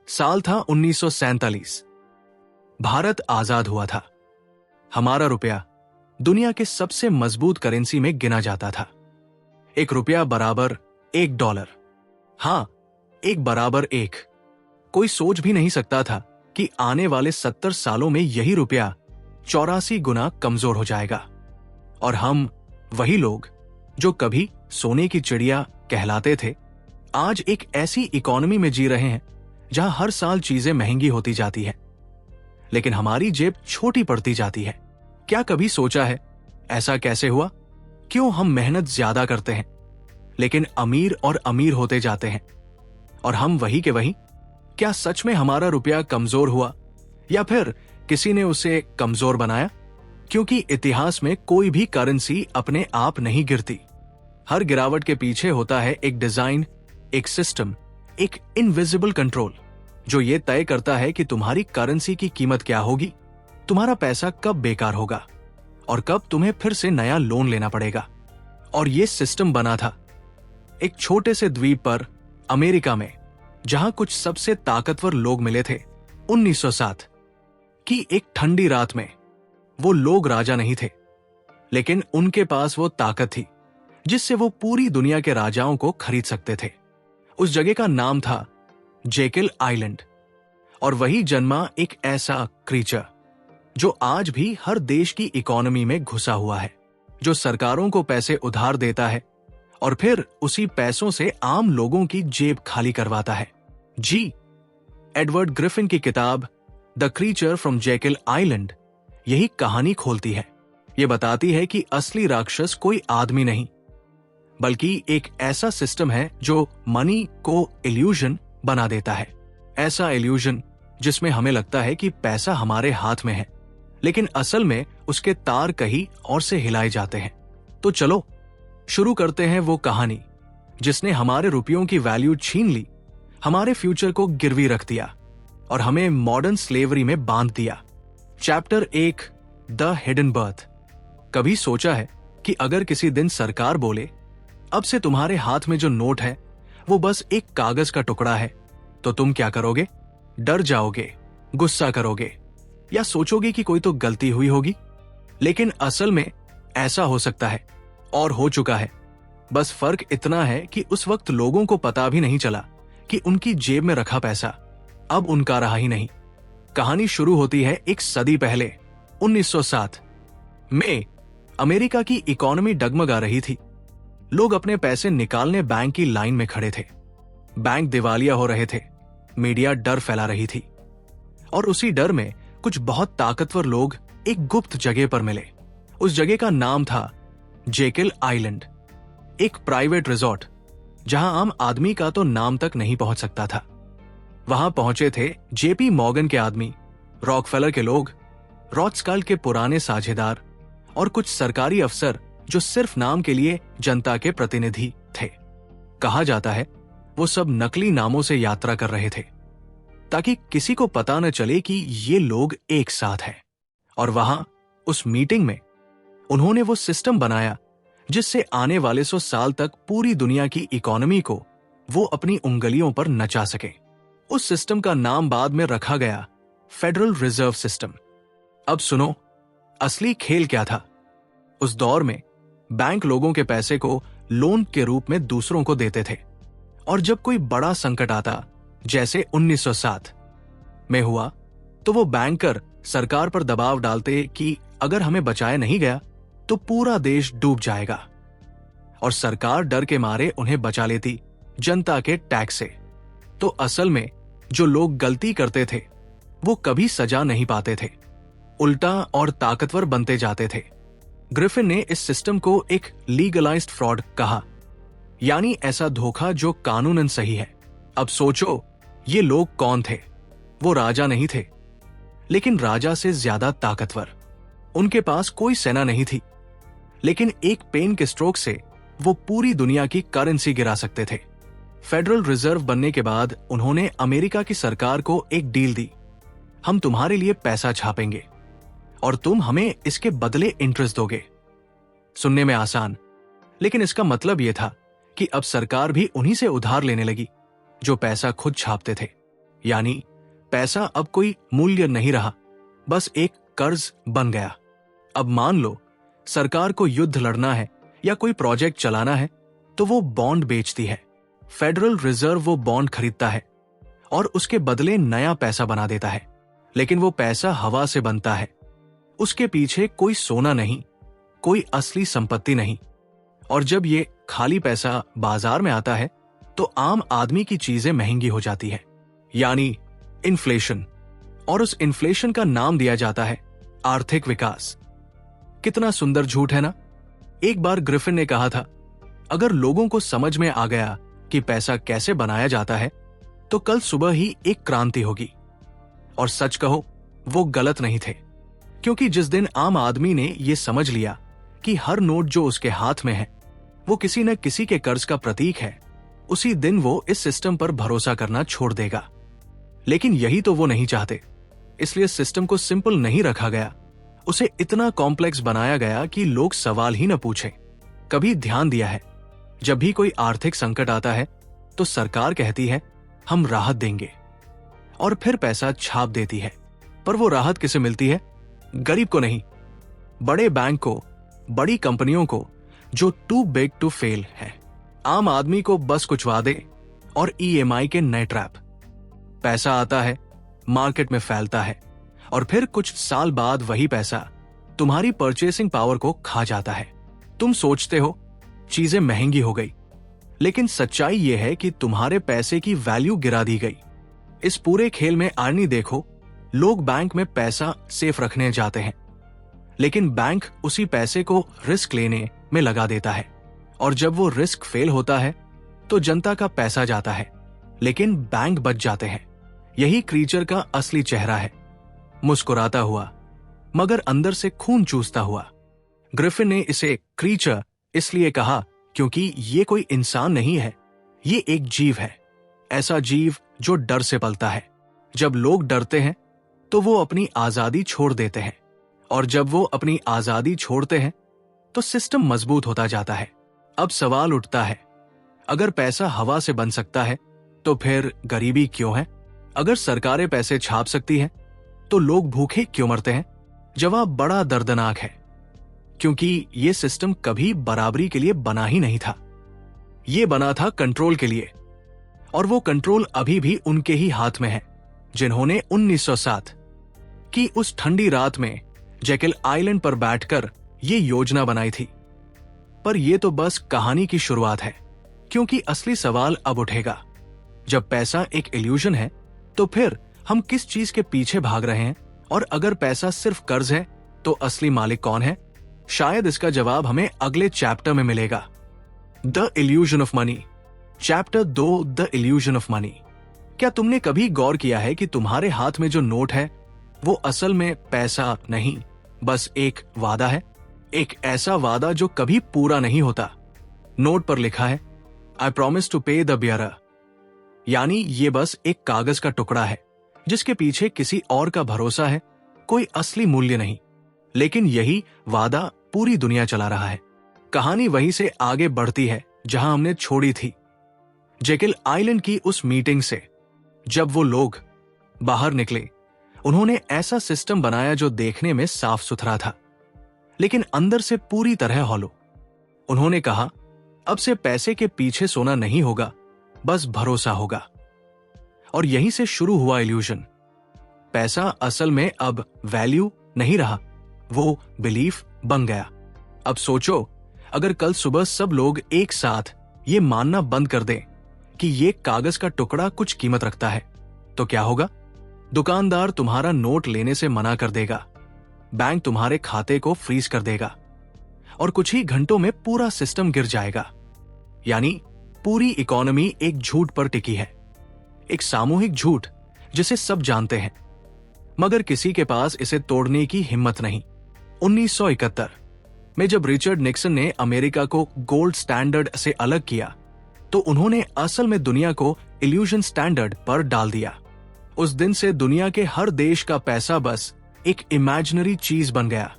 साल था 1947। भारत आजाद हुआ था। हमारा रुपया दुनिया के सबसे मजबूत करेंसी में गिना जाता था। एक रुपया बराबर $1। हां, एक बराबर एक। कोई सोच भी नहीं सकता था कि आने वाले 70 सालों में यही रुपया 84 गुना कमजोर हो जाएगा। और हम वही लोग जो कभी सोने की चिड़िया कहलाते थे, आज एक ऐसी इकोनॉमी में जी रहे हैं जहां हर साल चीजें महंगी होती जाती हैं, लेकिन हमारी जेब छोटी पड़ती जाती है। क्या कभी सोचा है ऐसा कैसे हुआ? क्यों हम मेहनत ज्यादा करते हैं लेकिन अमीर और अमीर होते जाते हैं, और हम वही के वही? क्या सच में हमारा रुपया कमजोर हुआ या फिर किसी ने उसे कमजोर बनाया? क्योंकि इतिहास में कोई भी करेंसी अपने आप नहीं गिरती। हर गिरावट के पीछे होता है एक डिजाइन, एक सिस्टम, एक इनविजिबल कंट्रोल जो ये तय करता है कि तुम्हारी करेंसी की कीमत क्या होगी, तुम्हारा पैसा कब बेकार होगा और कब तुम्हें फिर से नया लोन लेना पड़ेगा। और ये सिस्टम बना था एक छोटे से द्वीप पर, अमेरिका में, जहां कुछ सबसे ताकतवर लोग मिले थे। 1907 की एक ठंडी रात में वो लोग राजा नहीं थे, लेकिन उनके पास वो ताकत थी जिससे वो पूरी दुनिया के राजाओं को खरीद सकते थे। उस जगह का नाम था जेकिल आइलैंड, और वही जन्मा एक ऐसा क्रीचर जो आज भी हर देश की इकोनॉमी में घुसा हुआ है, जो सरकारों को पैसे उधार देता है और फिर उसी पैसों से आम लोगों की जेब खाली करवाता है। जी, एडवर्ड ग्रिफिन की किताब the creature from Jekyll island यही कहानी खोलती है। ये बताती है कि असली राक्षस कोई आदमी नहीं, बल्कि एक ऐसा सिस्टम है जो मनी को इल्यूजन बना देता है। ऐसा इल्यूजन जिसमें हमें लगता है कि पैसा हमारे हाथ में है, लेकिन असल में उसके तार कहीं और से हिलाए जाते हैं। तो चलो शुरू करते हैं वो कहानी जिसने हमारे रुपयों की वैल्यू छीन ली, हमारे फ्यूचर को गिरवी रख दिया और हमें मॉडर्न स्लेवरी में बांध दिया। Chapter 1, the hidden birth. कभी सोचा है कि अगर किसी दिन सरकार बोले अब से तुम्हारे हाथ में जो नोट है वो बस एक कागज का टुकड़ा है, तो तुम क्या करोगे? डर जाओगे, गुस्सा करोगे, या सोचोगे कि कोई तो गलती हुई होगी? लेकिन असल में ऐसा हो सकता है और हो चुका है। बस फर्क इतना है कि उस वक्त लोगों को पता भी नहीं चला कि उनकी जेब में रखा पैसा अब उनका रहा ही नहीं। कहानी शुरू होती है एक सदी पहले, 1907 में। अमेरिका की इकोनॉमी डगमगा रही थी। लोग अपने पैसे निकालने बैंक की लाइन में खड़े थे। बैंक दिवालिया हो रहे थे। मीडिया डर फैला रही थी, और उसी डर में कुछ बहुत ताकतवर लोग एक गुप्त जगह पर मिले। उस जगह का नाम था जेकिल आइलैंड, एक प्राइवेट रिजॉर्ट जहां आम आदमी का तो नाम तक नहीं पहुंच सकता था। वहां पहुंचे थे जेपी मॉर्गन के आदमी, रॉकफेलर के लोग, रॉथस्काल्ड के पुराने साझेदार और कुछ सरकारी अफसर जो सिर्फ नाम के लिए जनता के प्रतिनिधि थे। कहा जाता है वो सब नकली नामों से यात्रा कर रहे थे ताकि किसी को पता न चले कि ये लोग एक साथ हैं। और वहां उस मीटिंग में उन्होंने वो सिस्टम बनाया जिससे आने वाले 100 साल तक पूरी दुनिया की इकोनॉमी को वो अपनी उंगलियों पर नचा सके। उस सिस्टम का नाम बाद में रखा गया फेडरल रिजर्व सिस्टम। अब सुनो, असली खेल क्या था। उस दौर में बैंक लोगों के पैसे को लोन के रूप में दूसरों को देते थे, और जब कोई बड़ा संकट आता, जैसे 1907 में हुआ, तो वो बैंकर सरकार पर दबाव डालते कि अगर हमें बचाया नहीं गया तो पूरा देश डूब जाएगा, और सरकार डर के मारे उन्हें बचा लेती जनता के टैक्स से। तो असल में जो लोग गलती करते थे वो कभी सजा नहीं पाते थे, उल्टा और ताकतवर बनते जाते थे। ग्रिफिन ने इस सिस्टम को एक लीगलाइज्ड फ्रॉड कहा, यानी ऐसा धोखा जो कानूनन सही है। अब सोचो, ये लोग कौन थे? वो राजा नहीं थे, लेकिन राजा से ज्यादा ताकतवर। उनके पास कोई सेना नहीं थी, लेकिन एक पेन के स्ट्रोक से वो पूरी दुनिया की करेंसी गिरा सकते थे। फेडरल रिजर्व बनने के बाद उन्होंने अमेरिका की सरकार को एक डील दी, हम तुम्हारे लिए पैसा छापेंगे और तुम हमें इसके बदले इंटरेस्ट दोगे। सुनने में आसान, लेकिन इसका मतलब यह था कि अब सरकार भी उन्हीं से उधार लेने लगी जो पैसा खुद छापते थे। यानी पैसा अब कोई मूल्य नहीं रहा, बस एक कर्ज बन गया। अब मान लो सरकार को युद्ध लड़ना है या कोई प्रोजेक्ट चलाना है तो वो बॉन्ड बेचती है। फेडरल रिजर्व वो बॉन्ड खरीदता है और उसके बदले नया पैसा बना देता है, लेकिन वो पैसा हवा से बनता है। उसके पीछे कोई सोना नहीं, कोई असली संपत्ति नहीं। और जब ये खाली पैसा बाजार में आता है तो आम आदमी की चीजें महंगी हो जाती है, यानी इन्फ्लेशन। और उस इन्फ्लेशन का नाम दिया जाता है आर्थिक विकास। कितना सुंदर झूठ है ना। एक बार ग्रिफिन ने कहा था, अगर लोगों को समझ में आ गया कि पैसा कैसे बनाया जाता है तो कल सुबह ही एक क्रांति होगी। और सच कहो, वो गलत नहीं थे, क्योंकि जिस दिन आम आदमी ने यह समझ लिया कि हर नोट जो उसके हाथ में है वो किसी न किसी के कर्ज का प्रतीक है, उसी दिन वो इस सिस्टम पर भरोसा करना छोड़ देगा। लेकिन यही तो वो नहीं चाहते, इसलिए सिस्टम को सिंपल नहीं रखा गया, उसे इतना कॉम्प्लेक्स बनाया गया कि लोग सवाल ही न पूछे। कभी ध्यान दिया है, जब भी कोई आर्थिक संकट आता है तो सरकार कहती है हम राहत देंगे, और फिर पैसा छाप देती है। पर वो राहत किसे मिलती है? गरीब को नहीं, बड़े बैंक को, बड़ी कंपनियों को जो टू बिग टू फेल है। आम आदमी को बस कुछ वादे और EMI के नए ट्रैप। पैसा आता है, मार्केट में फैलता है, और फिर कुछ साल बाद वही पैसा तुम्हारी परचेसिंग पावर को खा जाता है। तुम सोचते हो चीजें महंगी हो गई, लेकिन सच्चाई यह है कि तुम्हारे पैसे की वैल्यू गिरा दी गई। इस पूरे खेल में आर्नी देखो, लोग बैंक में पैसा सेफ रखने जाते हैं, लेकिन बैंक उसी पैसे को रिस्क लेने में लगा देता है, और जब वो रिस्क फेल होता है तो जनता का पैसा जाता है, लेकिन बैंक बच जाते हैं। यही क्रीचर का असली चेहरा है, मुस्कुराता हुआ मगर अंदर से खून चूसता हुआ। ग्रिफिन ने इसे क्रीचर इसलिए कहा क्योंकि ये कोई इंसान नहीं है, ये एक जीव है। ऐसा जीव जो डर से पलता है। जब लोग डरते हैं तो वो अपनी आजादी छोड़ देते हैं, और जब वो अपनी आजादी छोड़ते हैं तो सिस्टम मजबूत होता जाता है। अब सवाल उठता है, अगर पैसा हवा से बन सकता है तो फिर गरीबी क्यों है? अगर सरकारें पैसे छाप सकती हैं तो लोग भूखे क्यों मरते हैं? जवाब बड़ा दर्दनाक है, क्योंकि ये सिस्टम कभी बराबरी के लिए बना ही नहीं था। ये बना था कंट्रोल के लिए, और वो कंट्रोल अभी भी उनके ही हाथ में है जिन्होंने 1907 की उस ठंडी रात में जेकिल आइलैंड पर बैठकर ये योजना बनाई थी। पर यह तो बस कहानी की शुरुआत है, क्योंकि असली सवाल अब उठेगा। जब पैसा एक इल्यूजन है तो फिर हम किस चीज के पीछे भाग रहे हैं? और अगर पैसा सिर्फ कर्ज है तो असली मालिक कौन है? शायद इसका जवाब हमें अगले चैप्टर में मिलेगा। The illusion of money, chapter 2, the illusion of money. क्या तुमने कभी गौर किया है कि तुम्हारे हाथ में जो नोट है वो असल में पैसा नहीं, बस एक वादा है? एक ऐसा वादा जो कभी पूरा नहीं होता। नोट पर लिखा है आई प्रॉमिस टू पे द बियरर, यानी ये बस एक कागज का टुकड़ा है जिसके पीछे किसी और का भरोसा है, कोई असली मूल्य नहीं। लेकिन यही वादा पूरी दुनिया चला रहा है। कहानी वहीं से आगे बढ़ती है जहां हमने छोड़ी थी, जेकिल आइलैंड की उस मीटिंग से। जब वो लोग बाहर निकले, उन्होंने ऐसा सिस्टम बनाया जो देखने में साफ सुथरा था, लेकिन अंदर से पूरी तरह हॉलो। उन्होंने कहा, अब से पैसे के पीछे सोना नहीं होगा, बस भरोसा होगा। और यहीं से शुरू हुआ इल्यूजन। पैसा असल में अब वैल्यू नहीं रहा, वो बिलीफ बन गया। अब सोचो, अगर कल सुबह सब लोग एक साथ ये मानना बंद कर दें कि ये कागज का टुकड़ा कुछ कीमत रखता है, तो क्या होगा? दुकानदार तुम्हारा नोट लेने से मना कर देगा, बैंक तुम्हारे खाते को फ्रीज कर देगा, और कुछ ही घंटों में पूरा सिस्टम गिर जाएगा। यानी पूरी इकोनॉमी एक झूठ पर टिकी है, एक सामूहिक झूठ जिसे सब जानते हैं, मगर किसी के पास इसे तोड़ने की हिम्मत नहीं। 1971 में जब रिचर्ड निक्सन ने अमेरिका को गोल्ड स्टैंडर्ड से अलग किया, तो उन्होंने असल में दुनिया को इल्यूजन स्टैंडर्ड पर डाल दिया। उस दिन से दुनिया के हर देश का पैसा बस एक इमेजिनरी चीज बन गया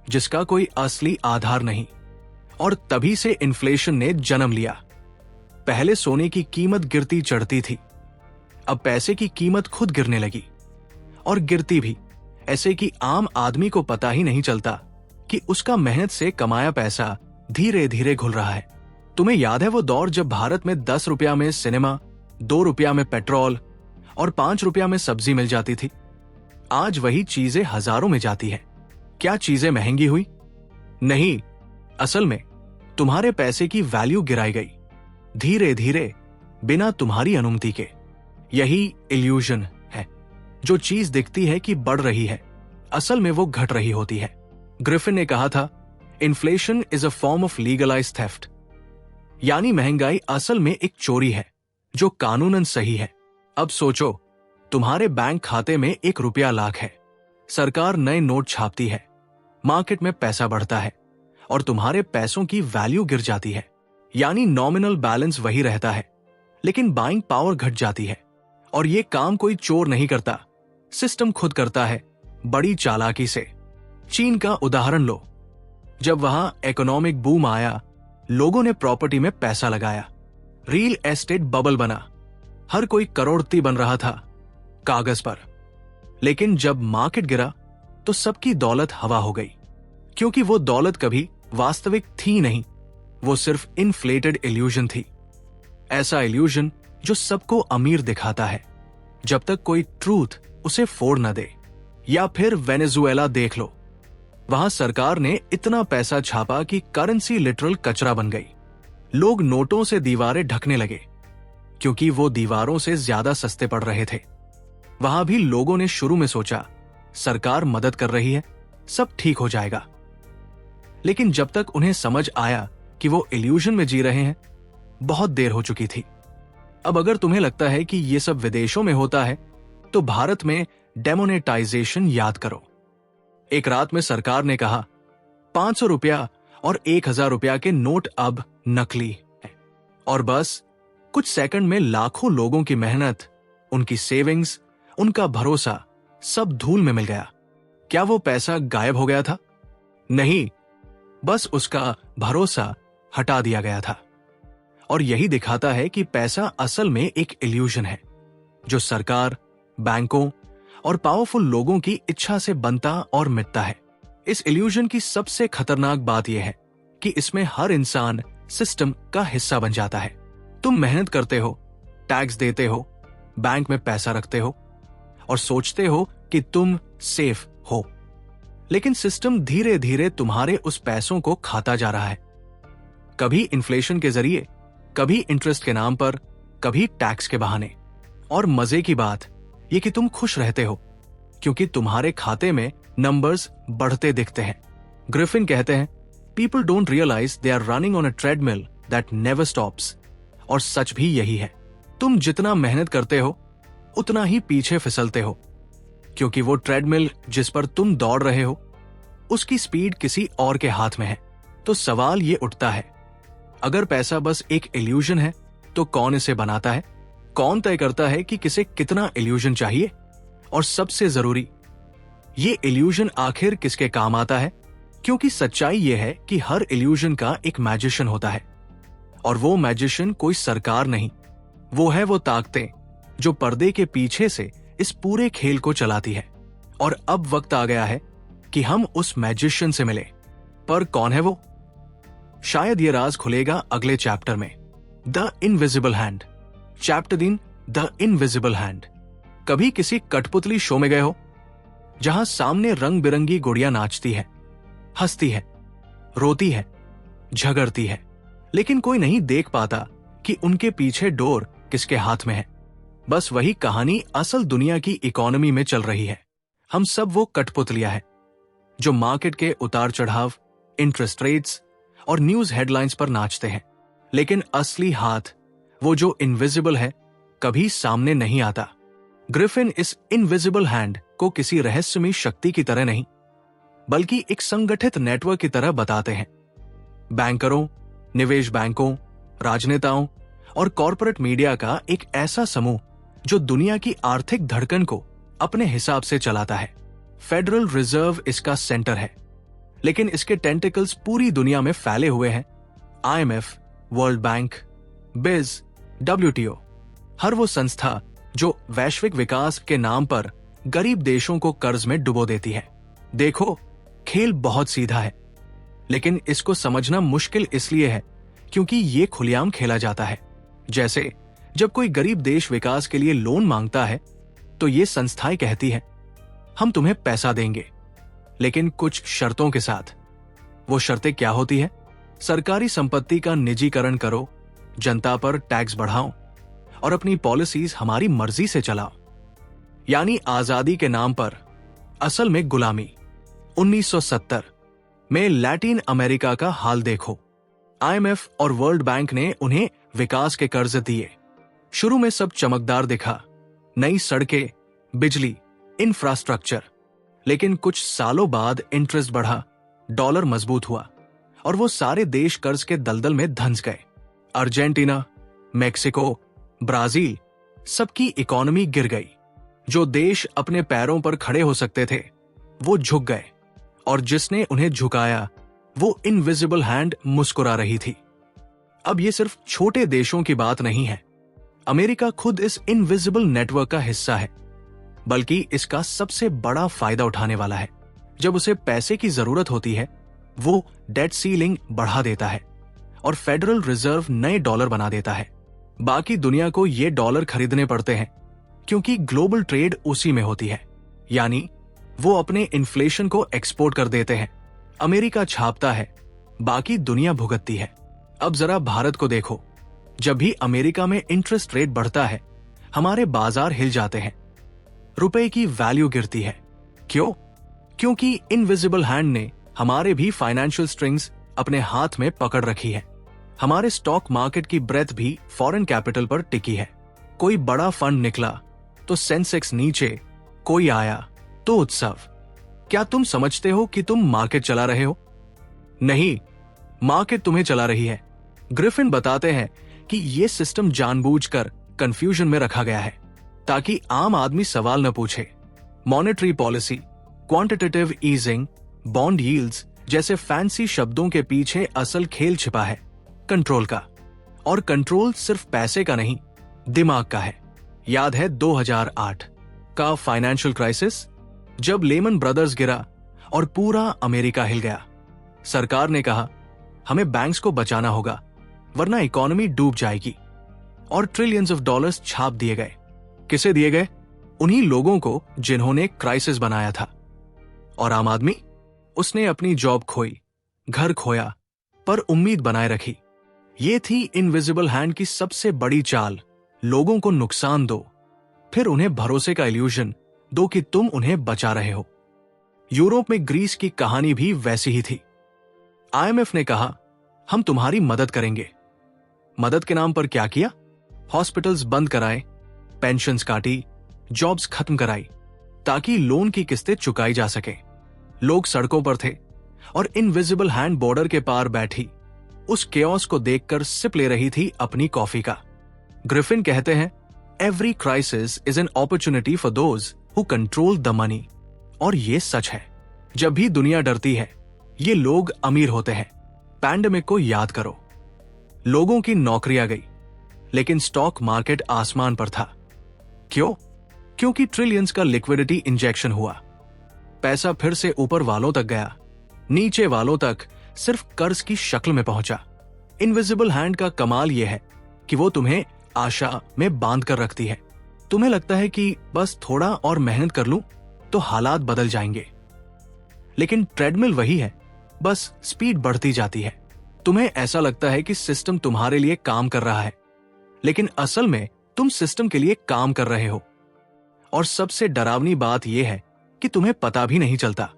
जिसका कोई असली आधार नहीं। और तभी से इन्फ्लेशन ने जन्म लिया। पहले सोने की कीमत गिरती चढ़ती थी, अब पैसे की कीमत खुद गिरने लगी, और गिरती भी ऐसे कि आम आदमी को पता ही नहीं चलता कि उसका मेहनत से कमाया पैसा धीरे धीरे घुल रहा है। तुम्हें याद है वो दौर जब भारत में 10 रुपया में सिनेमा, 2 रुपया में पेट्रोल और 5 रुपया में सब्जी मिल जाती थी? आज वही चीजें हजारों में जाती है। क्या चीजें महंगी हुई? नहीं, असल में तुम्हारे पैसे की वैल्यू गिराई गई, धीरे धीरे, बिना तुम्हारी अनुमति के। यही इल्यूजन है। जो चीज दिखती है कि बढ़ रही है, असल में वो घट रही होती है। ग्रिफिन ने कहा था, inflation is a form of legalised theft, यानी महंगाई असल में एक चोरी है जो कानूनन सही है। अब सोचो, तुम्हारे बैंक खाते में 1 रुपया लाख है, सरकार नए नोट छापती है, मार्केट में पैसा बढ़ता है और तुम्हारे पैसों की वैल्यू गिर जाती है। यानी नॉमिनल बैलेंस वही रहता है, लेकिन बाइंग पावर घट जाती है। और ये काम कोई चोर नहीं करता, सिस्टम खुद करता है, बड़ी चालाकी से। चीन का उदाहरण लो। जब वहां इकोनॉमिक बूम आया, लोगों ने प्रॉपर्टी में पैसा लगाया, रियल एस्टेट बबल बना, हर कोई करोड़पति बन रहा था कागज पर। लेकिन जब मार्केट गिरा तो सबकी दौलत हवा हो गई, क्योंकि वो दौलत कभी वास्तविक थी नहीं, वो सिर्फ इन्फ्लेटेड इल्यूजन थी। ऐसा इल्यूजन जो सबको अमीर दिखाता है, जब तक कोई ट्रूथ उसे फोड़ न दे। या फिर वेनेजुएला देख लो, वहां सरकार ने इतना पैसा छापा कि करेंसी लिटरल कचरा बन गई। लोग नोटों से दीवारें ढकने लगे, क्योंकि वो दीवारों से ज्यादा सस्ते पड़ रहे थे। वहां भी लोगों ने शुरू में सोचा, सरकार मदद कर रही है, सब ठीक हो जाएगा। लेकिन जब तक उन्हें समझ आया कि वो इल्यूजन में जी रहे हैं, बहुत देर हो चुकी थी। अब अगर तुम्हें लगता है कि ये सब विदेशों में होता है, तो भारत में डेमोनेटाइजेशन याद करो। एक रात में सरकार ने कहा, 500 रुपया और 1000 रुपया के नोट अब नकली है। और बस कुछ सेकंड में लाखों लोगों की मेहनत, उनकी सेविंग्स, उनका भरोसा सब धूल में मिल गया। क्या वो पैसा गायब हो गया था? नहीं, बस उसका भरोसा हटा दिया गया था। और यही दिखाता है कि पैसा असल में एक इल्यूजन है, जो सरकार, बैंकों और पावरफुल लोगों की इच्छा से बनता और मिटता है। इस इल्यूजन की सबसे खतरनाक बात यह है कि इसमें हर इंसान सिस्टम का हिस्सा बन जाता है। तुम मेहनत करते हो, टैक्स देते हो, बैंक में पैसा रखते हो और सोचते हो कि तुम सेफ हो, लेकिन सिस्टम धीरे धीरे तुम्हारे उस पैसों को खाता जा रहा है। कभी इन्फ्लेशन के जरिए, कभी इंटरेस्ट के नाम पर, कभी टैक्स के बहाने। और मजे की बात ये कि तुम खुश रहते हो, क्योंकि तुम्हारे खाते में नंबर्स बढ़ते दिखते हैं। ग्रिफिन कहते हैं, people don't realise they are running on a treadmill that never stops. और सच भी यही है। तुम जितना मेहनत करते हो, उतना ही पीछे फिसलते हो, क्योंकि वो ट्रेडमिल जिस पर तुम दौड़ रहे हो, उसकी स्पीड किसी और के हाथ में है। तो सवाल ये उठता है, अगर पैसा बस एक इल्यूजन है, तो कौन इसे बनाता है? कौन तय करता है कि किसे कितना इल्यूजन चाहिए? और सबसे जरूरी, ये इल्यूजन आखिर किसके काम आता है? क्योंकि सच्चाई ये है कि हर इल्यूजन का एक मैजिशियन होता है, और वो मैजिशियन कोई सरकार नहीं, वो है वो ताकतें जो पर्दे के पीछे से इस पूरे खेल को चलाती है। और अब वक्त आ गया है कि हम उस मैजिशियन से मिले। पर कौन है वो? शायद ये राज खुलेगा अगले चैप्टर में, the invisible hand. Chapter 3, the invisible hand. कभी किसी कठपुतली शो में गए हो, जहां सामने रंग बिरंगी गुड़िया नाचती है, हंसती है, रोती है, झगड़ती है, लेकिन कोई नहीं देख पाता कि उनके पीछे डोर किसके हाथ में है। बस वही कहानी असल दुनिया की इकोनॉमी में चल रही है। हम सब वो कठपुतलियां हैं जो मार्केट के उतार चढ़ाव, इंटरेस्ट रेट्स और न्यूज हेडलाइंस पर नाचते हैं, लेकिन असली हाथ, वो जो इनविजिबल है, कभी सामने नहीं आता। ग्रिफिन इस इनविजिबल हैंड को किसी रहस्यमयी शक्ति की तरह नहीं, बल्कि एक संगठित नेटवर्क की तरह बताते हैं। बैंकरों, निवेश बैंकों, राजनेताओं और कॉरपोरेट मीडिया का एक ऐसा समूह जो दुनिया की आर्थिक धड़कन को अपने हिसाब से चलाता है। फेडरल रिजर्व इसका सेंटर है, लेकिन इसके टेंटिकल्स पूरी दुनिया में फैले हुए हैं। IMF, वर्ल्ड बैंक, बिज, WTO, हर वो संस्था जो वैश्विक विकास के नाम पर गरीब देशों को कर्ज में डुबो देती है। देखो, खेल बहुत सीधा है, लेकिन इसको समझना मुश्किल इसलिए है क्योंकि ये खुलेआम खेला जाता है। जैसे जब कोई गरीब देश विकास के लिए लोन मांगता है तो ये संस्थाएं कहती है, हम तुम्हें पैसा देंगे, लेकिन कुछ शर्तों के साथ। वो शर्तें क्या होती है? सरकारी संपत्ति का निजीकरण करो, जनता पर टैक्स बढ़ाओ और अपनी पॉलिसीज हमारी मर्जी से चलाओ। यानी आजादी के नाम पर असल में गुलामी। 1970 में लैटिन अमेरिका का हाल देखो। IMF और वर्ल्ड बैंक ने उन्हें विकास के कर्ज दिए। शुरू में सब चमकदार दिखा, नई सड़कें, बिजली, इंफ्रास्ट्रक्चर। लेकिन कुछ सालों बाद इंटरेस्ट बढ़ा, डॉलर मजबूत हुआ और वो सारे देश कर्ज के दलदल में धंस गए। अर्जेंटीना, मेक्सिको, ब्राजील, सबकी इकोनॉमी गिर गई। जो देश अपने पैरों पर खड़े हो सकते थे वो झुक गए, और जिसने उन्हें झुकाया वो इनविजिबल हैंड मुस्कुरा रही थी। अब ये सिर्फ छोटे देशों की बात नहीं है। अमेरिका खुद इस इनविजिबल नेटवर्क का हिस्सा है, बल्कि इसका सबसे बड़ा फायदा उठाने वाला है। जब उसे पैसे की जरूरत होती है वो डेट सीलिंग बढ़ा देता है और फेडरल रिजर्व नए डॉलर बना देता है। बाकी दुनिया को ये डॉलर खरीदने पड़ते हैं क्योंकि ग्लोबल ट्रेड उसी में होती है। यानी वो अपने इन्फ्लेशन को एक्सपोर्ट कर देते हैं। अमेरिका छापता है, बाकी दुनिया भुगतती है। अब जरा भारत को देखो। जब भी अमेरिका में इंटरेस्ट रेट बढ़ता है हमारे बाजार हिल जाते हैं, रुपए की वैल्यू गिरती है। क्यों? क्योंकि इनविजिबल हैंड ने हमारे भी फाइनेंशियल स्ट्रिंग्स अपने हाथ में पकड़ रखी है। हमारे स्टॉक मार्केट की ब्रेथ भी फॉरेन कैपिटल पर टिकी है। कोई बड़ा फंड निकला तो सेंसेक्स नीचे, कोई आया तो उत्सव। क्या तुम समझते हो कि तुम मार्केट चला रहे हो? नहीं, मार्केट तुम्हें चला रही है। ग्रिफिन बताते हैं कि यह सिस्टम जानबूझकर कंफ्यूजन में रखा गया है ताकि आम आदमी सवाल न पूछे। Monetary policy, quantitative easing, bond yields जैसे फैंसी शब्दों के पीछे असल खेल छिपा है कंट्रोल का। और कंट्रोल सिर्फ पैसे का नहीं, दिमाग का है। याद है 2008 का फाइनेंशियल क्राइसिस, जब लेमन ब्रदर्स गिरा और पूरा अमेरिका हिल गया। सरकार ने कहा हमें बैंक्स को बचाना होगा वरना इकोनॉमी डूब जाएगी, और ट्रिलियंस ऑफ डॉलर्स छाप दिए गए। किसे दिए गए? उन्हीं लोगों को जिन्होंने क्राइसिस बनाया था। और आम आदमी, उसने अपनी जॉब खोई, घर खोया, पर उम्मीद बनाए रखी। ये थी इनविजिबल हैंड की सबसे बड़ी चाल। लोगों को नुकसान दो, फिर उन्हें भरोसे का इल्यूजन दो कि तुम उन्हें बचा रहे हो। यूरोप में ग्रीस की कहानी भी वैसी ही थी। IMF ने कहा हम तुम्हारी मदद करेंगे। मदद के नाम पर क्या किया? हॉस्पिटल्स बंद कराए, पेंशन्स काटी, जॉब्स खत्म कराई ताकि लोन की किस्तें चुकाई जा सके। लोग सड़कों पर थे और इनविजिबल हैंड बॉर्डर के पार बैठी उस केओस को देखकर सिप ले रही थी अपनी कॉफी का। ग्रिफिन कहते हैं every crisis is an opportunity for those who control the money. और ये सच है। जब भी दुनिया डरती है ये लोग अमीर होते हैं। पैंडेमिक को याद करो, लोगों की नौकरियां गई लेकिन स्टॉक मार्केट आसमान पर था। क्यों? क्योंकि ट्रिलियंस का लिक्विडिटी इंजेक्शन हुआ। पैसा फिर से ऊपर वालों तक गया, नीचे वालों तक सिर्फ कर्ज की शक्ल में पहुंचा। इनविजिबल हैंड का कमाल यह है कि वो तुम्हें आशा में बांध कर रखती है। तुम्हें लगता है कि बस थोड़ा और मेहनत कर लूं तो हालात बदल जाएंगे, लेकिन ट्रेडमिल वही है, बस स्पीड बढ़ती जाती है। तुम्हें ऐसा लगता है कि सिस्टम तुम्हारे लिए काम कर रहा है, लेकिन असल में तुम सिस्टम के लिए काम कर रहे हो। और सबसे डरावनी बात यह है कि तुम्हें पता भी नहीं चलता।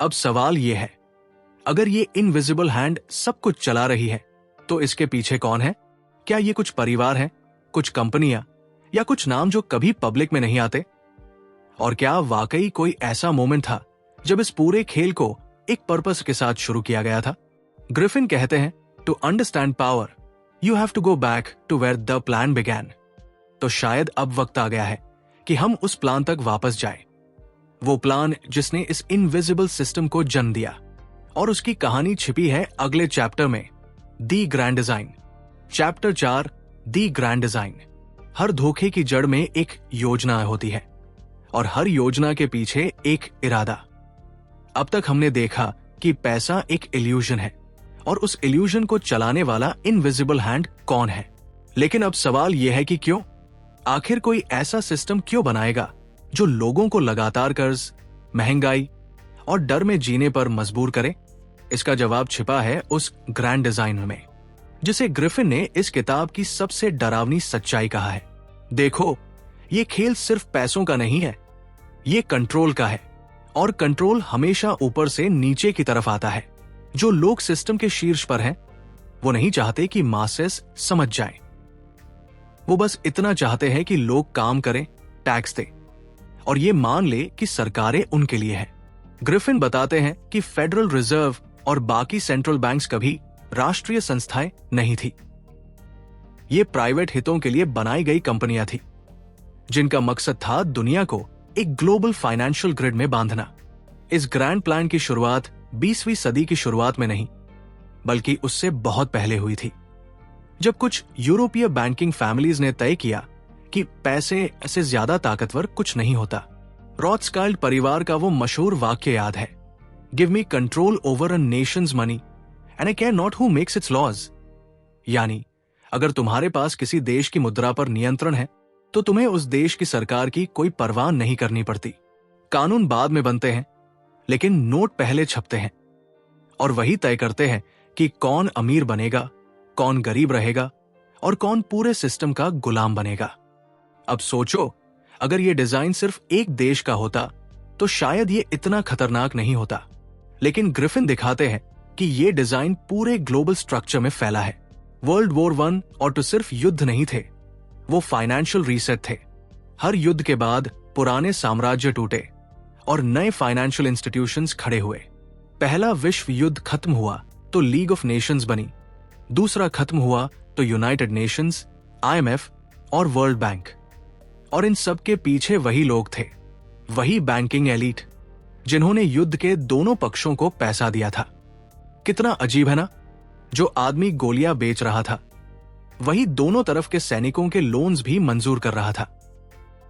अब सवाल यह है, अगर ये इनविजिबल हैंड सब कुछ चला रही है तो इसके पीछे कौन है? क्या ये कुछ परिवार है, कुछ कंपनियां, या कुछ नाम जो कभी पब्लिक में नहीं आते? और क्या वाकई कोई ऐसा मोमेंट था जब इस पूरे खेल को एक पर्पस के साथ शुरू किया गया था? ग्रिफिन कहते हैं to understand power you have to go back to where the plan began. तो शायद अब वक्त आ गया है कि हम उस प्लान तक वापस जाएं। वो प्लान जिसने इस इनविजिबल सिस्टम को जन्म दिया। और उसकी कहानी छिपी है अगले चैप्टर में, दी ग्रैंड डिजाइन। चैप्टर 4, दी ग्रैंड डिजाइन। हर धोखे की जड़ में एक योजना होती है और हर योजना के पीछे एक इरादा। अब तक हमने देखा कि पैसा एक इल्यूजन है और उस इल्यूजन को चलाने वाला इनविजिबल हैंड कौन है। लेकिन अब सवाल यह है कि क्यों? आखिर कोई ऐसा सिस्टम क्यों बनाएगा जो लोगों को लगातार कर्ज, महंगाई और डर में जीने पर मजबूर करे? इसका जवाब छिपा है उस ग्रैंड डिजाइन में, जिसे ग्रिफिन ने इस किताब की सबसे डरावनी सच्चाई कहा है। देखो, ये खेल सिर्फ पैसों का नहीं है, ये कंट्रोल का है, और कंट्रोल हमेशा ऊपर से नीचे की तरफ आता है। जो लोग सिस्टम के शीर्ष पर हैं, वो नहीं चाहते कि मासेस समझ जाएं। वो बस इतना चाहते हैं कि लोग काम करें, टैक्स दें और ये मान ले कि सरकारें उनके लिए हैं। ग्रिफिन बताते हैं कि फेडरल रिजर्व और बाकी सेंट्रल बैंक्स कभी राष्ट्रीय संस्थाएं नहीं थी। ये प्राइवेट हितों के लिए बनाई गई कंपनियां थी, जिनका मकसद था दुनिया को एक ग्लोबल फाइनेंशियल ग्रिड में बांधना। इस ग्रैंड प्लान की शुरुआत 20वीं सदी की शुरुआत में नहीं, बल्कि उससे बहुत पहले हुई थी, जब कुछ यूरोपीय बैंकिंग फैमिलीज ने तय किया कि पैसे से ज्यादा ताकतवर कुछ नहीं होता। रॉथस्काइल्ड परिवार का वो मशहूर वाक्य याद है, give me control over a nations money and I care not who makes its laws. यानी अगर तुम्हारे पास किसी देश की मुद्रा पर नियंत्रण है तो तुम्हें उस देश की सरकार की कोई परवाह नहीं करनी पड़ती। कानून बाद में बनते हैं, लेकिन नोट पहले छपते हैं और वही तय करते हैं कि कौन अमीर बनेगा, कौन गरीब रहेगा और कौन पूरे सिस्टम का गुलाम बनेगा। अब सोचो, अगर ये डिजाइन सिर्फ एक देश का होता तो शायद ये इतना खतरनाक नहीं होता। लेकिन ग्रिफिन दिखाते हैं कि ये डिजाइन पूरे ग्लोबल स्ट्रक्चर में फैला है। वर्ल्ड वॉर 1 और तो सिर्फ युद्ध नहीं थे, वो फाइनेंशियल रीसेट थे। हर युद्ध के बाद पुराने साम्राज्य टूटे और नए फाइनेंशियल इंस्टीट्यूशंस खड़े हुए। पहला विश्व युद्ध खत्म हुआ तो लीग ऑफ नेशंस बनी, दूसरा खत्म हुआ तो यूनाइटेड नेशंस, IMF और वर्ल्ड बैंक। और इन सब के पीछे वही लोग थे, वही बैंकिंग एलीट, जिन्होंने युद्ध के दोनों पक्षों को पैसा दिया था। कितना अजीब है ना? जो आदमी गोलियां बेच रहा था, वही दोनों तरफ के सैनिकों के लोन्स भी मंजूर कर रहा था।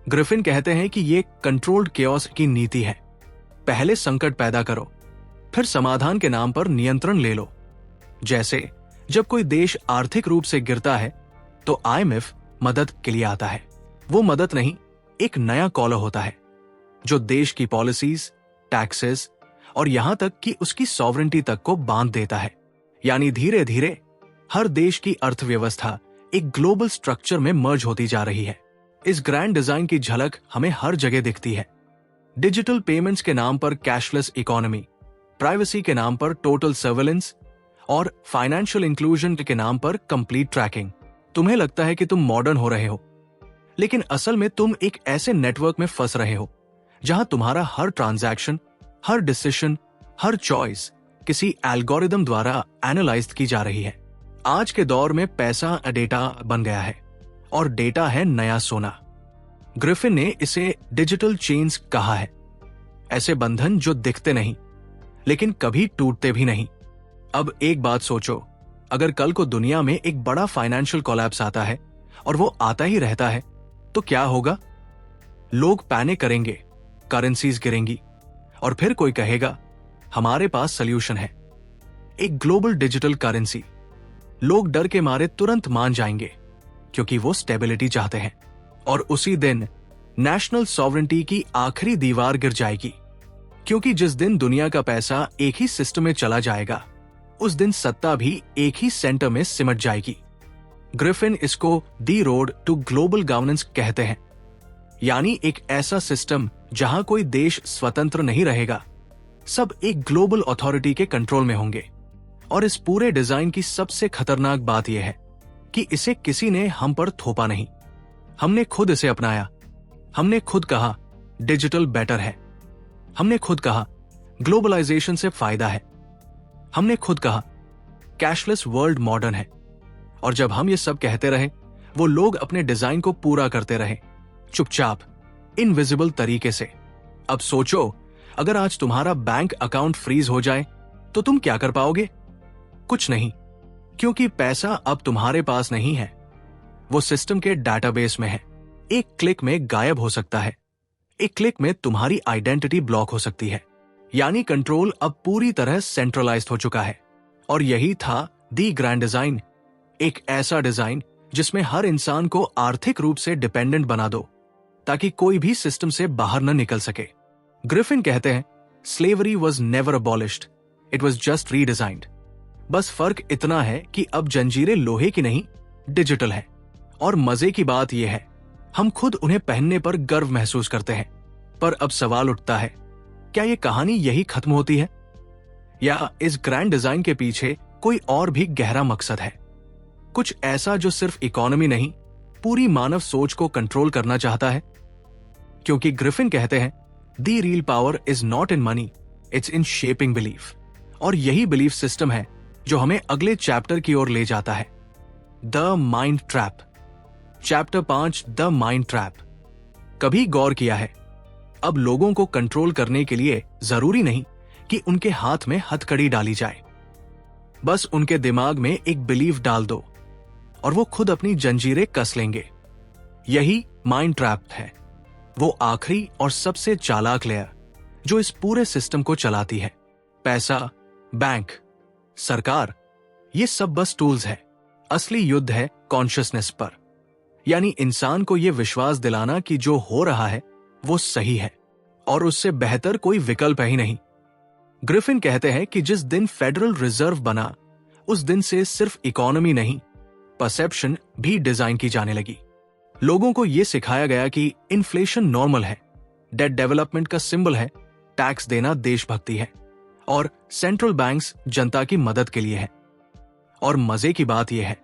ग्रिफिन कहते हैं कि ये कंट्रोल्ड केओस की नीति है। पहले संकट पैदा करो, फिर समाधान के नाम पर नियंत्रण ले लो। जैसे जब कोई देश आर्थिक रूप से गिरता है तो IMF मदद के लिए आता है। वो मदद नहीं, एक नया कॉलर होता है जो देश की पॉलिसीज, टैक्सेस और यहां तक कि उसकी सॉवरेंटी तक को बांध देता है। यानी धीरे धीरे हर देश की अर्थव्यवस्था एक ग्लोबल स्ट्रक्चर में मर्ज होती जा रही है। इस ग्रैंड डिजाइन की झलक हमें हर जगह दिखती है। डिजिटल पेमेंट्स के नाम पर कैशलेस इकोनॉमी, प्राइवेसी के नाम पर टोटल सर्वेलेंस और फाइनेंशियल इंक्लूजन के नाम पर कंप्लीट ट्रैकिंग। तुम्हें लगता है कि तुम मॉडर्न हो रहे हो, लेकिन असल में तुम एक ऐसे नेटवर्क में फंस रहे हो जहां तुम्हारा हर ट्रांजैक्शन, हर डिसीजन, हर चॉइस किसी एल्गोरिदम द्वारा एनालाइज की जा रही है। आज के दौर में पैसा डेटा बन गया है और डेटा है नया सोना। ग्रिफिन ने इसे डिजिटल चेन्स कहा है, ऐसे बंधन जो दिखते नहीं लेकिन कभी टूटते भी नहीं। अब एक बात सोचो, अगर कल को दुनिया में एक बड़ा फाइनेंशियल कोलैप्स आता है और वो आता ही रहता है तो क्या होगा? लोग पैनिक करेंगे, करेंसीज गिरेंगी और फिर कोई कहेगा हमारे पास सॉल्यूशन है, एक ग्लोबल डिजिटल करेंसी। लोग डर के मारे तुरंत मान जाएंगे क्योंकि वो स्टेबिलिटी चाहते हैं। और उसी दिन नेशनल सॉवरेंटी की आखिरी दीवार गिर जाएगी, क्योंकि जिस दिन दुनिया का पैसा एक ही सिस्टम में चला जाएगा उस दिन सत्ता भी एक ही सेंटर में सिमट जाएगी। ग्रिफिन इसको दी रोड टू ग्लोबल गवर्नेंस कहते हैं, यानी एक ऐसा सिस्टम जहां कोई देश स्वतंत्र नहीं रहेगा, सब एक ग्लोबल अथॉरिटी के कंट्रोल में होंगे। और इस पूरे डिजाइन की सबसे खतरनाक बात यह है कि इसे किसी ने हम पर थोपा नहीं। हमने खुद इसे अपनाया। हमने खुद कहा डिजिटल बेटर है। हमने खुद कहा ग्लोबलाइजेशन से फायदा है। हमने खुद कहा कैशलेस वर्ल्ड मॉडर्न है। और जब हम ये सब कहते रहे, वो लोग अपने डिजाइन को पूरा करते रहे, चुपचाप, इनविजिबल तरीके से। अब सोचो, अगर आज तुम्हारा बैंक अकाउंट फ्रीज हो जाए तो तुम क्या कर पाओगे? कुछ नहीं, क्योंकि पैसा अब तुम्हारे पास नहीं है, वो सिस्टम के डाटाबेस में है, एक क्लिक में गायब हो सकता है, एक क्लिक में तुम्हारी आइडेंटिटी ब्लॉक हो सकती है। यानी कंट्रोल अब पूरी तरह सेंट्रलाइज्ड हो चुका है। और यही था दी ग्रैंड डिजाइन, एक ऐसा डिजाइन जिसमें हर इंसान को आर्थिक रूप से डिपेंडेंट बना दो ताकि कोई भी सिस्टम से बाहर न निकल सके। ग्रिफिन कहते हैं, slavery was never abolished, it was just redesigned. बस फर्क इतना है कि अब जंजीरें लोहे की नहीं, डिजिटल है। और मजे की बात यह है, हम खुद उन्हें पहनने पर गर्व महसूस करते हैं। पर अब सवाल उठता है, क्या यह कहानी यही खत्म होती है, या इस ग्रैंड डिजाइन के पीछे कोई और भी गहरा मकसद है, कुछ ऐसा जो सिर्फ इकोनॉमी नहीं, पूरी मानव सोच को कंट्रोल करना चाहता है? क्योंकि ग्रिफिन कहते हैं, the real power is not in money, it's in shaping belief. और यही बिलीफ सिस्टम है जो हमें अगले चैप्टर की ओर ले जाता है, the mind trap. Chapter 5, the mind trap. कभी गौर किया है, अब लोगों को कंट्रोल करने के लिए जरूरी नहीं कि उनके हाथ में हथकड़ी डाली जाए, बस उनके दिमाग में एक बिलीफ डाल दो और वो खुद अपनी जंजीरें कस लेंगे। यही माइंड ट्रैप है, वो आखिरी और सबसे चालाक लेयर जो इस पूरे सिस्टम को चलाती है। पैसा, बैंक, सरकार, ये सब बस टूल्स है। असली युद्ध है कॉन्शियसनेस पर, यानी इंसान को यह विश्वास दिलाना कि जो हो रहा है वो सही है और उससे बेहतर कोई विकल्प ही नहीं। ग्रिफिन कहते हैं कि जिस दिन फेडरल रिजर्व बना, उस दिन से सिर्फ इकोनॉमी नहीं, परसेप्शन भी डिजाइन की जाने लगी। लोगों को यह सिखाया गया कि इन्फ्लेशन नॉर्मल है, डेट डेवलपमेंट का सिंबल है, टैक्स देना देशभक्ति है और सेंट्रल बैंक्स जनता की मदद के लिए है। और मजे की बात यह है,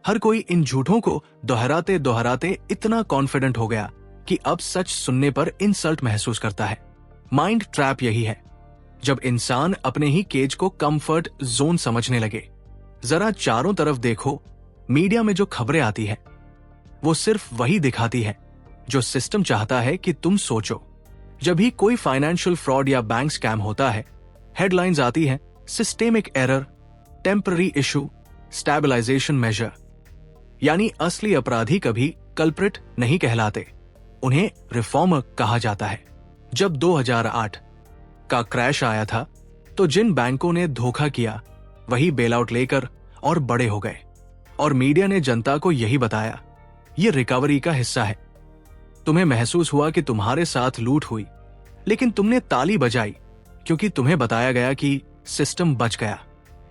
हर कोई इन झूठों को दोहराते दोहराते इतना कॉन्फिडेंट हो गया कि अब सच सुनने पर इंसल्ट महसूस करता है। माइंड ट्रैप यही है, जब इंसान अपने ही केज को कंफर्ट जोन समझने लगे। जरा चारों तरफ देखो, मीडिया में जो खबरें आती है वो सिर्फ वही दिखाती है जो सिस्टम चाहता है कि तुम सोचो। जब भी कोई फाइनेंशियल फ्रॉड या बैंक स्कैम होता है, हेडलाइंस आती है, systemic error, temporary issue, stabilisation measure. यानी असली अपराधी कभी कल्प्रिट नहीं कहलाते, उन्हें रिफॉर्मर कहा जाता है। जब 2008 का क्रैश आया था, तो जिन बैंकों ने धोखा किया वही बेल आउट लेकर और बड़े हो गए, और मीडिया ने जनता को यही बताया, ये रिकवरी का हिस्सा है। तुम्हें महसूस हुआ कि तुम्हारे साथ लूट हुई, लेकिन तुमने ताली बजाई क्योंकि तुम्हें बताया गया कि सिस्टम बच गया।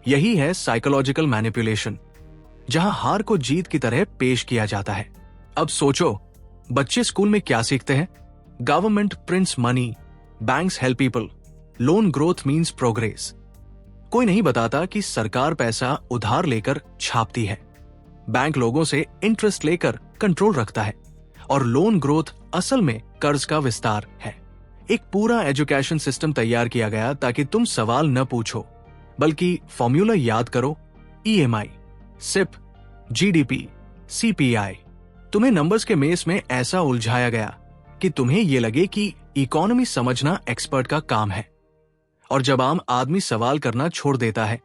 यही है साइकोलॉजिकल मैनिपुलेशन, जहां हार को जीत की तरह पेश किया जाता है। अब सोचो, बच्चे स्कूल में क्या सीखते हैं? Government prints money, banks help people, loan growth means progress. कोई नहीं बताता कि सरकार पैसा उधार लेकर छापती है, बैंक लोगों से इंटरेस्ट लेकर कंट्रोल रखता है, और लोन ग्रोथ असल में कर्ज का विस्तार है। एक पूरा एजुकेशन सिस्टम तैयार किया गया ताकि तुम सवाल न पूछो, बल्कि फॉर्मूला याद करो, EMI, सिप, GDP, CPI। तुम्हें नंबर्स के मेस में ऐसा उलझाया गया कि तुम्हें यह लगे कि इकोनॉमी समझना एक्सपर्ट का काम है। और जब आम आदमी सवाल करना छोड़ देता है,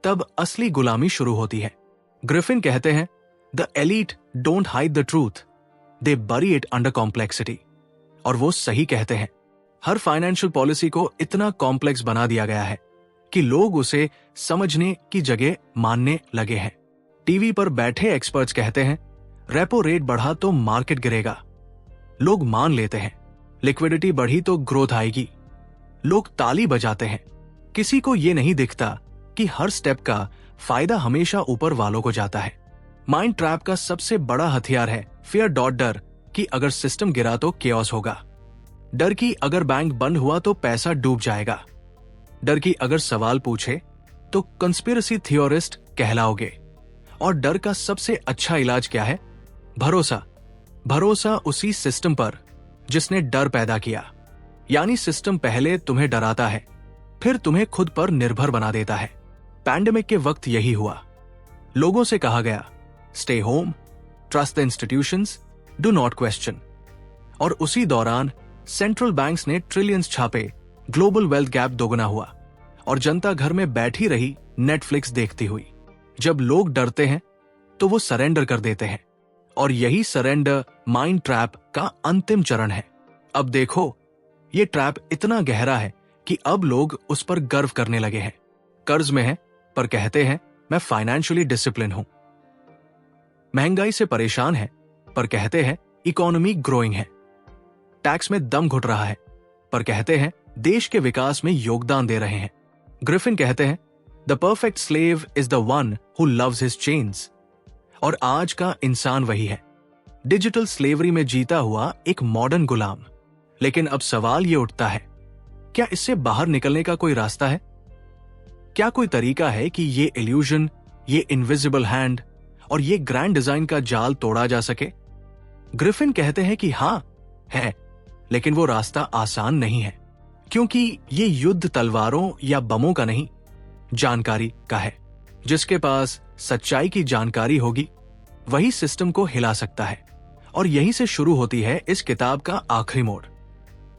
तब असली गुलामी शुरू होती है। ग्रिफिन कहते हैं, the elite don't hide the truth, they bury it under complexity. और वो सही कहते हैं, हर फाइनेंशियल पॉलिसी को इतना कॉम्प्लेक्स बना दिया गया है कि लोग उसे समझने की जगह मानने लगे हैं। टीवी पर बैठे एक्सपर्ट्स कहते हैं, रेपो रेट बढ़ा तो मार्केट गिरेगा। लोग मान लेते हैं, लिक्विडिटी बढ़ी तो ग्रोथ आएगी। लोग ताली बजाते हैं। किसी को यह नहीं दिखता कि हर स्टेप का फायदा हमेशा ऊपर वालों को जाता है। माइंड ट्रैप का सबसे बड़ा हथियार है फियर डॉट डर कि अगर सिस्टम गिरा तो केओस होगा। डर की अगर बैंक बंद हुआ तो पैसा डूब जाएगा। डर की अगर सवाल पूछे तो कंस्पिरेसी थियोरिस्ट कहलाओगे। और डर का सबसे अच्छा इलाज क्या है? भरोसा। भरोसा उसी सिस्टम पर जिसने डर पैदा किया। यानी सिस्टम पहले तुम्हें डराता है, फिर तुम्हें खुद पर निर्भर बना देता है। पैंडेमिक के वक्त यही हुआ। लोगों से कहा गया, stay home, trust the institutions, do not question. और उसी दौरान सेंट्रल बैंक्स ने ट्रिलियंस छापे, ग्लोबल वेल्थ गैप दोगुना हुआ और जनता घर में बैठी रही नेटफ्लिक्स देखती हुई। जब लोग डरते हैं तो वो सरेंडर कर देते हैं, और यही सरेंडर माइंड ट्रैप का अंतिम चरण है। अब देखो, ये ट्रैप इतना गहरा है कि अब लोग उस पर गर्व करने लगे हैं। कर्ज में हैं, पर कहते हैं मैं फाइनेंशियली डिसिप्लिन हूं। महंगाई से परेशान है, पर कहते हैं इकोनॉमी ग्रोइंग है। टैक्स में दम घुट रहा है, पर कहते हैं देश के विकास में योगदान दे रहे हैं। ग्रिफिन कहते हैं the perfect slave is the one who loves his chains. और आज का इंसान वही है, डिजिटल स्लेवरी में जीता हुआ एक मॉडर्न गुलाम। लेकिन अब सवाल ये उठता है, क्या इससे बाहर निकलने का कोई रास्ता है? क्या कोई तरीका है कि ये इल्यूजन, ये इनविजिबल हैंड और ये ग्रैंड डिजाइन का जाल तोड़ा जा सके? ग्रिफिन कहते हैं कि हां है, लेकिन वो रास्ता आसान नहीं है, क्योंकि ये युद्ध तलवारों या बमों का नहीं, जानकारी का है। जिसके पास सच्चाई की जानकारी होगी वही सिस्टम को हिला सकता है। और यहीं से शुरू होती है इस किताब का आखिरी मोड़,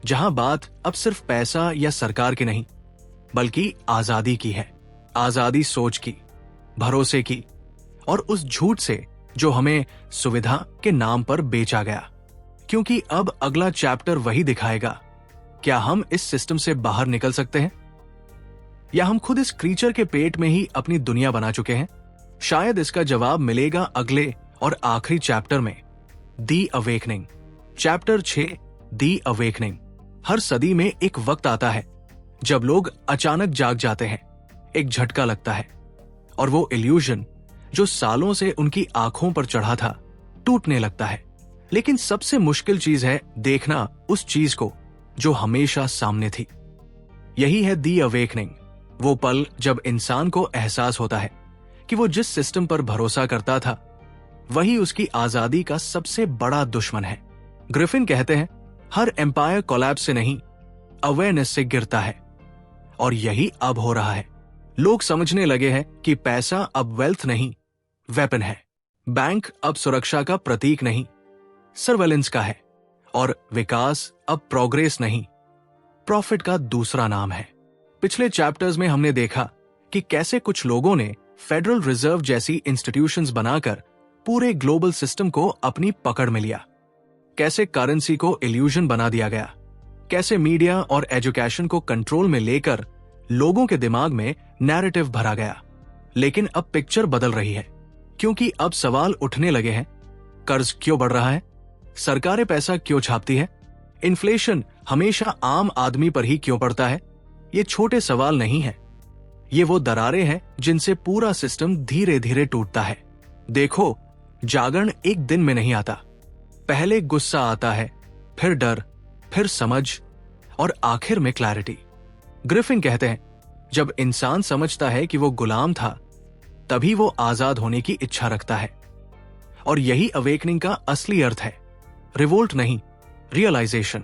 जहां बात अब सिर्फ पैसा या सरकार की नहीं, बल्कि आजादी की है। आजादी सोच की, भरोसे की और उस झूठ से जो हमें सुविधा के नाम पर बेचा गया। क्योंकि अब अगला चैप्टर वही दिखाएगा, क्या हम इस सिस्टम से बाहर निकल सकते हैं, या हम खुद इस क्रीचर के पेट में ही अपनी दुनिया बना चुके हैं? शायद इसका जवाब मिलेगा अगले और आखिरी चैप्टर में, दी अवेकनिंग। चैप्टर 6, दी अवेकनिंग। हर सदी में एक वक्त आता है जब लोग अचानक जाग जाते हैं, एक झटका लगता है और वो इल्यूजन जो सालों से उनकी आंखों पर चढ़ा था टूटने लगता है। लेकिन सबसे मुश्किल चीज है देखना उस चीज को जो हमेशा सामने थी। यही है दी अवेकनिंग, वो पल जब इंसान को एहसास होता है कि वो जिस सिस्टम पर भरोसा करता था वही उसकी आजादी का सबसे बड़ा दुश्मन है। ग्रिफिन कहते हैं हर एम्पायर कोलैप्स से नहीं, अवेयरनेस से गिरता है। और यही अब हो रहा है। लोग समझने लगे हैं कि पैसा अब वेल्थ नहीं, वेपन है। बैंक अब सुरक्षा का प्रतीक नहीं, सर्वेलेंस का है। और विकास अब प्रोग्रेस नहीं, प्रॉफिट का दूसरा नाम है। पिछले चैप्टर्स में हमने देखा कि कैसे कुछ लोगों ने फेडरल रिजर्व जैसी इंस्टीट्यूशंस बनाकर पूरे ग्लोबल सिस्टम को अपनी पकड़ में लिया। कैसे करेंसी को इल्यूजन बना दिया गया, कैसे मीडिया और एजुकेशन को कंट्रोल में लेकर लोगों के दिमाग में नैरेटिव भरा गया। लेकिन अब पिक्चर बदल रही है, क्योंकि अब सवाल उठने लगे हैं, कर्ज क्यों बढ़ रहा है, सरकारें पैसा क्यों छापती है, इन्फ्लेशन हमेशा आम आदमी पर ही क्यों पड़ता है? ये छोटे सवाल नहीं है, ये वो दरारें हैं जिनसे पूरा सिस्टम धीरे धीरे टूटता है। देखो, जागरण एक दिन में नहीं आता। पहले गुस्सा आता है, फिर डर, फिर समझ और आखिर में क्लैरिटी। ग्रिफिन कहते हैं जब इंसान समझता है कि वो गुलाम था, तभी वो आजाद होने की इच्छा रखता है। और यही अवेकनिंग का असली अर्थ है, रिवोल्ट नहीं, रियलाइजेशन।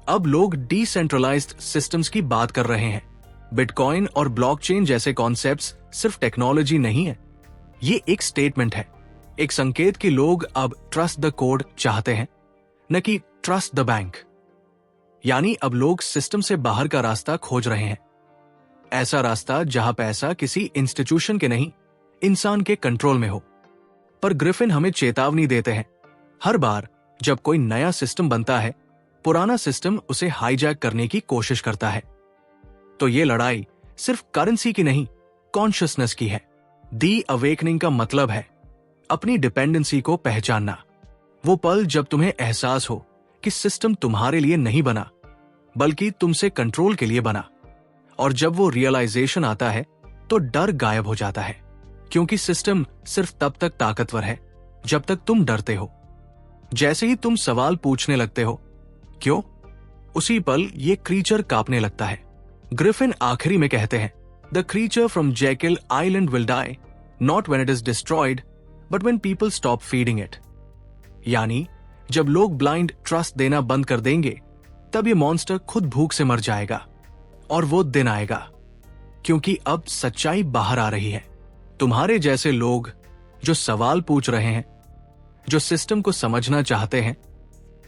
अब लोग डिसेंट्रलाइज्ड सिस्टम्स की बात कर रहे हैं। बिटकॉइन और ब्लॉकचेन जैसे कॉन्सेप्ट्स सिर्फ टेक्नोलॉजी नहीं है, ये एक स्टेटमेंट है, एक संकेत कि लोग अब ट्रस्ट द कोड चाहते हैं, न कि ट्रस्ट द बैंक। यानी अब लोग सिस्टम से बाहर का रास्ता खोज रहे हैं, ऐसा रास्ता जहां पैसा किसी इंस्टीट्यूशन के नहीं, इंसान के कंट्रोल में हो। पर ग्रिफिन हमें चेतावनी देते हैं, हर बार जब कोई नया सिस्टम बनता है, पुराना सिस्टम उसे हाईजैक करने की कोशिश करता है। तो ये लड़ाई सिर्फ करेंसी की नहीं, कॉन्शियसनेस की है। दी अवेकनिंग का मतलब है अपनी डिपेंडेंसी को पहचानना। वो पल जब तुम्हें एहसास हो कि सिस्टम तुम्हारे लिए नहीं बना, बल्कि तुमसे कंट्रोल के लिए बना। और जब वो रियलाइजेशन आता है तो डर गायब हो जाता है, क्योंकि सिस्टम सिर्फ तब तक ताकतवर है जब तक तुम डरते हो। जैसे ही तुम सवाल पूछने लगते हो क्यों, उसी पल ये क्रीचर कांपने लगता है। ग्रिफिन आखिरी में कहते हैं the creature from Jekyll Island will die not when it is destroyed but when people stop feeding it. यानी जब लोग ब्लाइंड ट्रस्ट देना बंद कर देंगे, तब ये मॉन्स्टर खुद भूख से मर जाएगा। और वो दिन आएगा, क्योंकि अब सच्चाई बाहर आ रही है। तुम्हारे जैसे लोग जो सवाल पूछ रहे हैं, जो सिस्टम को समझना चाहते हैं,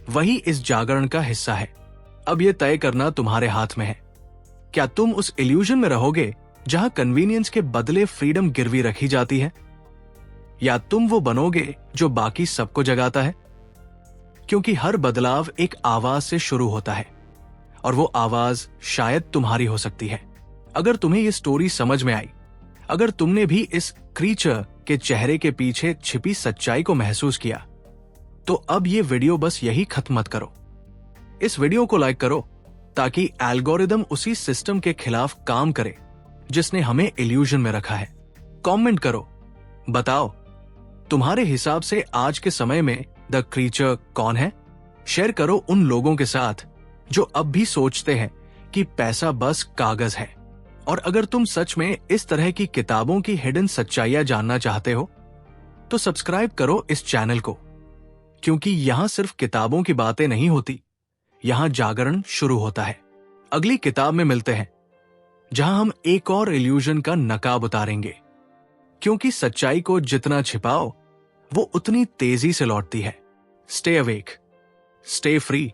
वही इस जागरण का हिस्सा है। अब यह तय करना तुम्हारे हाथ में है, क्या तुम उस इल्यूजन में रहोगे जहां कन्वीनियंस के बदले फ्रीडम गिरवी रखी जाती है, या तुम वो बनोगे जो बाकी सबको जगाता है? क्योंकि हर बदलाव एक आवाज से शुरू होता है और वो आवाज शायद तुम्हारी हो सकती है। अगर तुम्हें ये स्टोरी समझ में आई, अगर तुमने भी इस क्रीचर के चेहरे के पीछे छिपी सच्चाई को महसूस किया, तो अब ये वीडियो बस यही खत्म मत करो। इस वीडियो को लाइक करो ताकि एल्गोरिदम उसी सिस्टम के खिलाफ काम करे जिसने हमें इल्यूजन में रखा है। कमेंट करो, बताओ तुम्हारे हिसाब से आज के समय में द क्रीचर कौन है? शेयर करो उन लोगों के साथ जो अब भी सोचते हैं कि पैसा बस कागज है। और अगर तुम सच में इस तरह की किताबों की हिडन सच्चाइयां जानना चाहते हो तो सब्सक्राइब करो इस चैनल को, क्योंकि यहां सिर्फ किताबों की बातें नहीं होती, यहां जागरण शुरू होता है। अगली किताब में मिलते हैं जहां हम एक और इल्यूजन का नकाब उतारेंगे, क्योंकि सच्चाई को जितना छिपाओ वो उतनी तेजी से लौटती है। Stay awake, stay free.